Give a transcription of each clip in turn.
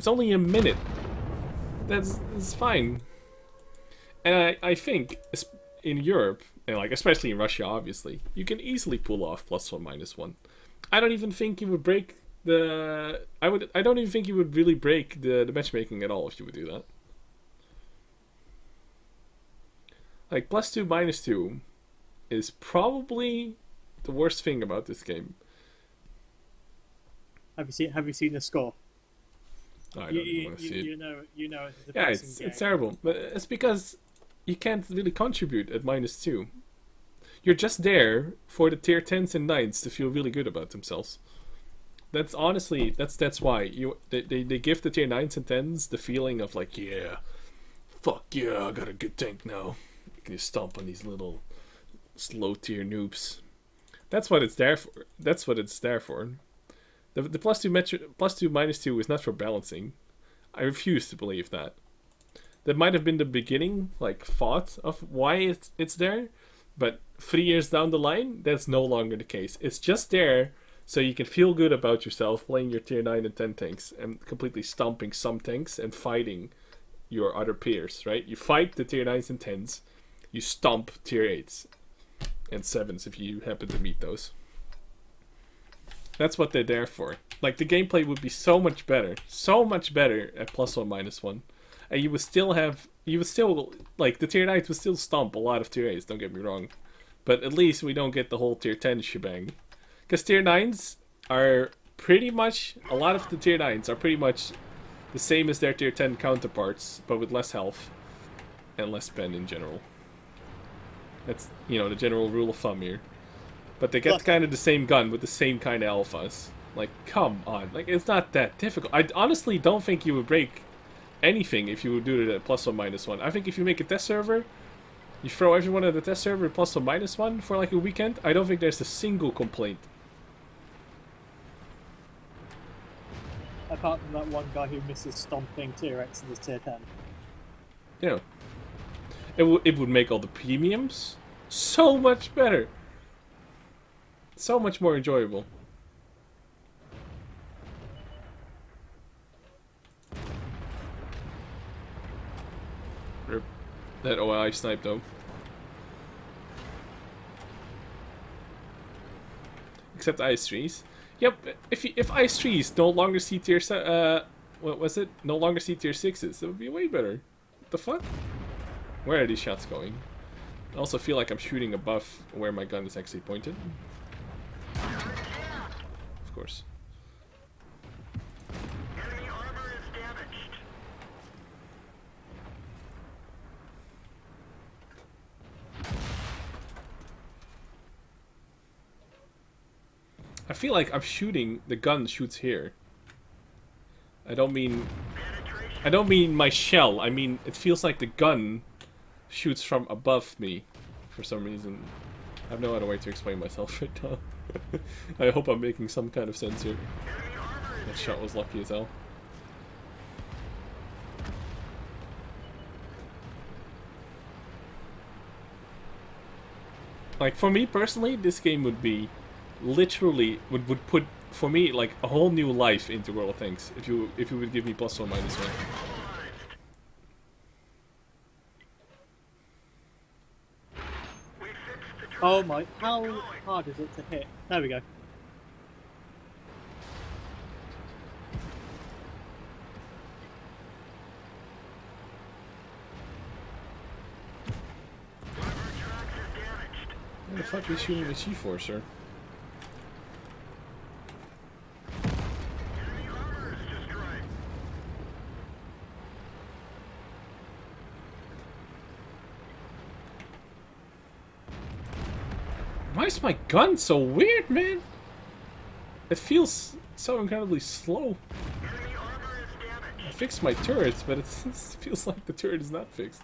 It's only a minute. That's fine. And I think in Europe, and like especially in Russia, obviously, you can easily pull off +1 -1. I don't even think you would break the. I don't even think you would really break the matchmaking at all if you would do that. Like +2 -2 is probably the worst thing about this game. Have you seen the score? I don't even want to see it. You know it's a Yeah, depressing game. it's terrible, but it's because you can't really contribute at -2. You're just there for the tier 10s and 9s to feel really good about themselves. That's honestly that's why they give the tier 9s and 10s the feeling of like, yeah, fuck yeah, I got a good tank now. You can just stomp on these little slow tier noobs. That's what it's there for. That's what it's there for. The +2 -2 is not for balancing. I refuse to believe that. That might have been the beginning, like, thought of why it's there, but 3 years down the line, that's no longer the case. It's just there so you can feel good about yourself playing your tier 9 and 10 tanks and completely stomping some tanks and fighting your other peers, right? You fight the tier 9s and 10s, you stomp tier 8s and 7s if you happen to meet those. That's what they're there for. Like, the gameplay would be so much better at +1 -1. And you would still, like, the tier 9s would still stomp a lot of tier 8s, don't get me wrong. But at least we don't get the whole tier 10 shebang. Because tier 9s are pretty much, a lot of the tier 9s are pretty much the same as their tier 10 counterparts, but with less health and less spend in general. That's, you know, the general rule of thumb here. But they get kind of the same gun with the same kind of alphas. Like, come on. Like, it's not that difficult. I honestly don't think you would break anything if you would do it at +1 -1. I think if you make a test server, you throw everyone at the test server at +1 -1 for like a weekend, I don't think there's a single complaint. Apart from that one guy who misses stomping tier X in his tier 10. Yeah. It would make all the premiums so much better. So much more enjoyable. Rip. That OI snipe though. Except ice trees. Yep, if ice trees no longer see tier what was it? No longer see tier 6s, that would be way better. What the fuck? Where are these shots going? I also feel like I'm shooting above where my gun is actually pointed. Of course. Enemy armor is damaged. I feel like I'm shooting, the gun shoots here. I don't mean my shell, I mean it feels like the gun shoots from above me for some reason. I have no other way to explain myself right now. I hope I'm making some kind of sense here. That shot was lucky as hell. Like, for me personally, this game would be literally would put for me like a whole new life into World of Tanks if you would give me +1 -1. Oh my, how hard is it to hit? There we go. Where the fuck is shooting the C4, Why is my gun so weird, man? It feels so incredibly slow. I fixed my turrets, but it feels like the turret is not fixed.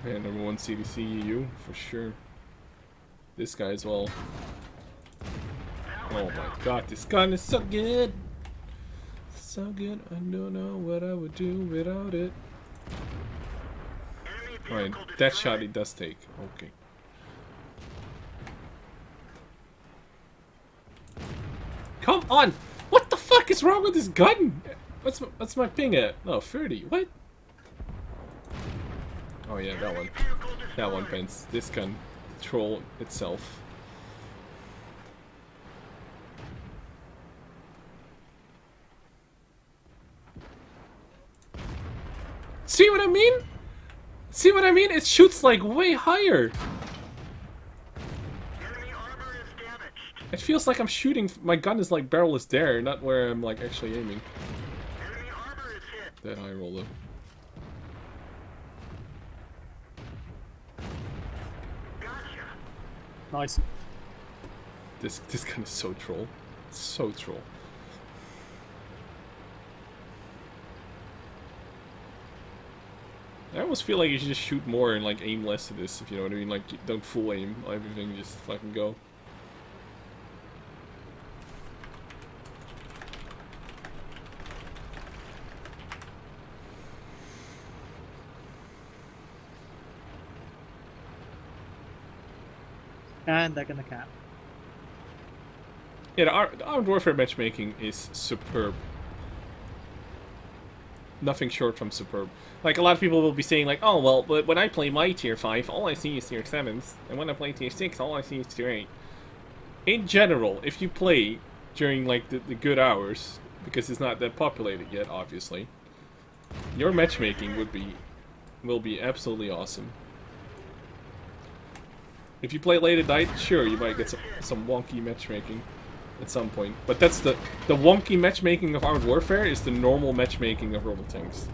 Yeah, number 1 CDC EU, for sure. This guy as well. Oh my god, this gun is so good! so good, I don't know what I would do without it. Enemy Alright, vehicle that destroyed. shot he does take. Okay. Come on! What the fuck is wrong with this gun? What's my ping at? Oh, 30. What? Oh yeah, that one. Vehicle That one, destroyed. Pence. This gun. Troll itself. See what I mean? See what I mean? It shoots like way higher. Enemy armor is damaged. It feels like I'm shooting. My gun is like barrel is there, not where I'm like actually aiming. Enemy armor is hit. That high roll though. Gotcha. Nice. This gun is so troll. So troll. I almost feel like you should just shoot more and like aim less at this, if you know what I mean. Like don't full aim everything, just fucking go. And they're gonna cap. Yeah, the Armed Warfare matchmaking is superb. Nothing short from superb. Like, a lot of people will be saying, like, oh, well, but when I play my tier 5, all I see is tier 7s, and when I play tier 6, all I see is tier 8. In general, if you play during, like, the good hours, because it's not that populated yet, obviously, your matchmaking will be absolutely awesome. If you play late at night, sure, you might get some wonky matchmaking at some point. But that's the wonky matchmaking of Armored Warfare is the normal matchmaking of Robo Tanks.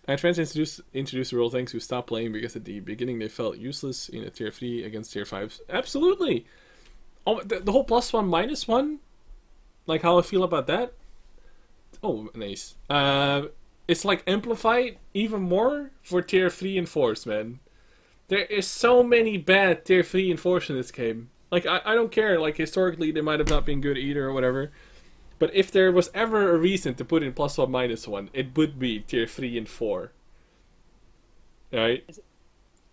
I had friends introduce the Robo Tanks who stopped playing because at the beginning they felt useless in a tier 3 against tier 5s. Absolutely! Oh, the whole +1, -1, like how I feel about that. Oh, nice. It's like amplified even more for tier 3 and 4s, man. There is so many bad tier 3 and 4s in this game. Like, I don't care, like, historically they might have not been good either or whatever. But if there was ever a reason to put in +1, -1, it would be tier 3 and 4. Right?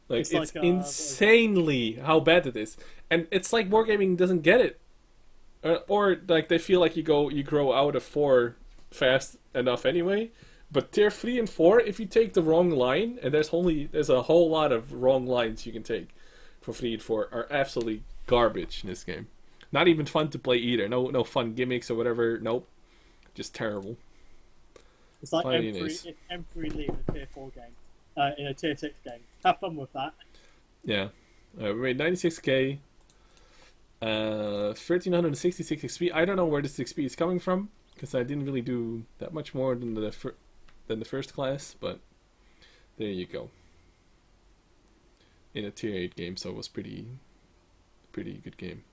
Like, it's like, insanely how bad it is. And it's like Wargaming doesn't get it. Or, like, they feel like you grow out of 4 fast enough anyway. But tier 3 and 4, if you take the wrong line, and there's a whole lot of wrong lines you can take for 3 and 4, are absolutely garbage in this game. Not even fun to play either. No fun gimmicks or whatever. Nope. Just terrible. It's like Finally M3, nice. if M3 leave a tier 4 game, in a tier 6 game. Have fun with that. Yeah. We made 96k. 1366 XP. I don't know where this XP is coming from, because I didn't really do that much more than the first class, but there you go. In a tier 8 game, so it was pretty good game.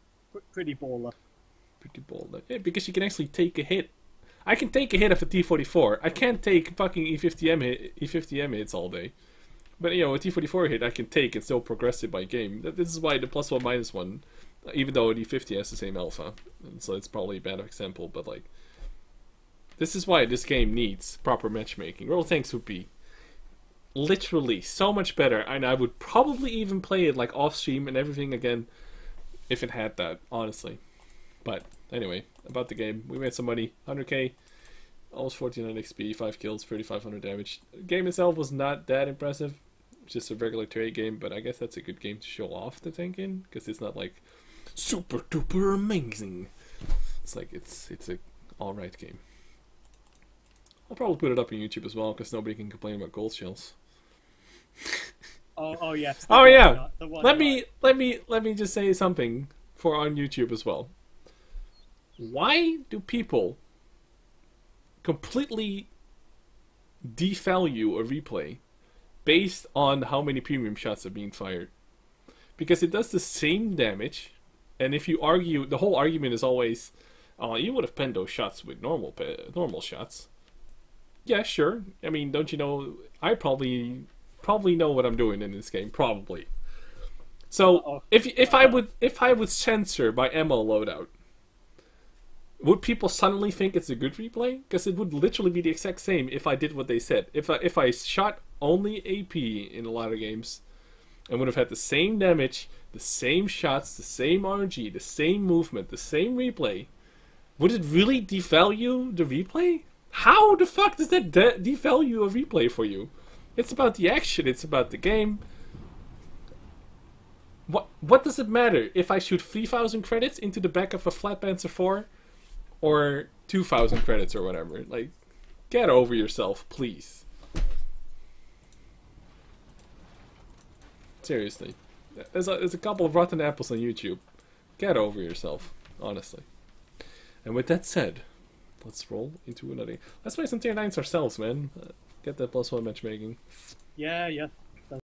Pretty baller. Pretty bold. Yeah, because you can actually take a hit. I can take a hit of a T-44. I can't take fucking E50M hits all day. But, you know, a T-44 hit I can take and still progress it by game. This is why the +1, -1, even though the E50 has the same alpha. And so it's probably a bad example, but, like, this is why this game needs proper matchmaking. Roll Tanks would be literally so much better, and I would probably even play it, like, off-stream and everything again if it had that, honestly. But anyway, about the game, we made some money. 100k, almost 1400 XP, 5 kills, 3500 damage. The game itself was not that impressive, just a regular tier 8 game, but I guess that's a good game to show off the tank in, because it's not like super duper amazing. It's like it's a alright game. I'll probably put it up on YouTube as well, because nobody can complain about gold shells. Oh yes. Oh yeah. Let me just say something for on YouTube as well. Why do people completely devalue a replay based on how many premium shots are being fired? Because it does the same damage, and if you argue, the whole argument is always, "Oh, you would have penned those shots with normal shots." Yeah, sure. I mean, don't you know? I probably know what I'm doing in this game, probably. So Uh-oh. if I would censor my ammo loadout, would people suddenly think it's a good replay? Because it would literally be the exact same if I did what they said. If I shot only AP in a lot of games, and would have had the same damage, the same shots, the same RNG, the same movement, the same replay, would it really devalue the replay? How the fuck does that devalue a replay for you? It's about the action, it's about the game. What does it matter if I shoot 3,000 credits into the back of a Flat Panzer 4 or 2,000 credits or whatever? Like, get over yourself, please. Seriously. There's a couple of rotten apples on YouTube. Get over yourself, honestly. And with that said, let's roll into another. Let's play some tier 9s ourselves, man. Get that +1 matchmaking. Yeah.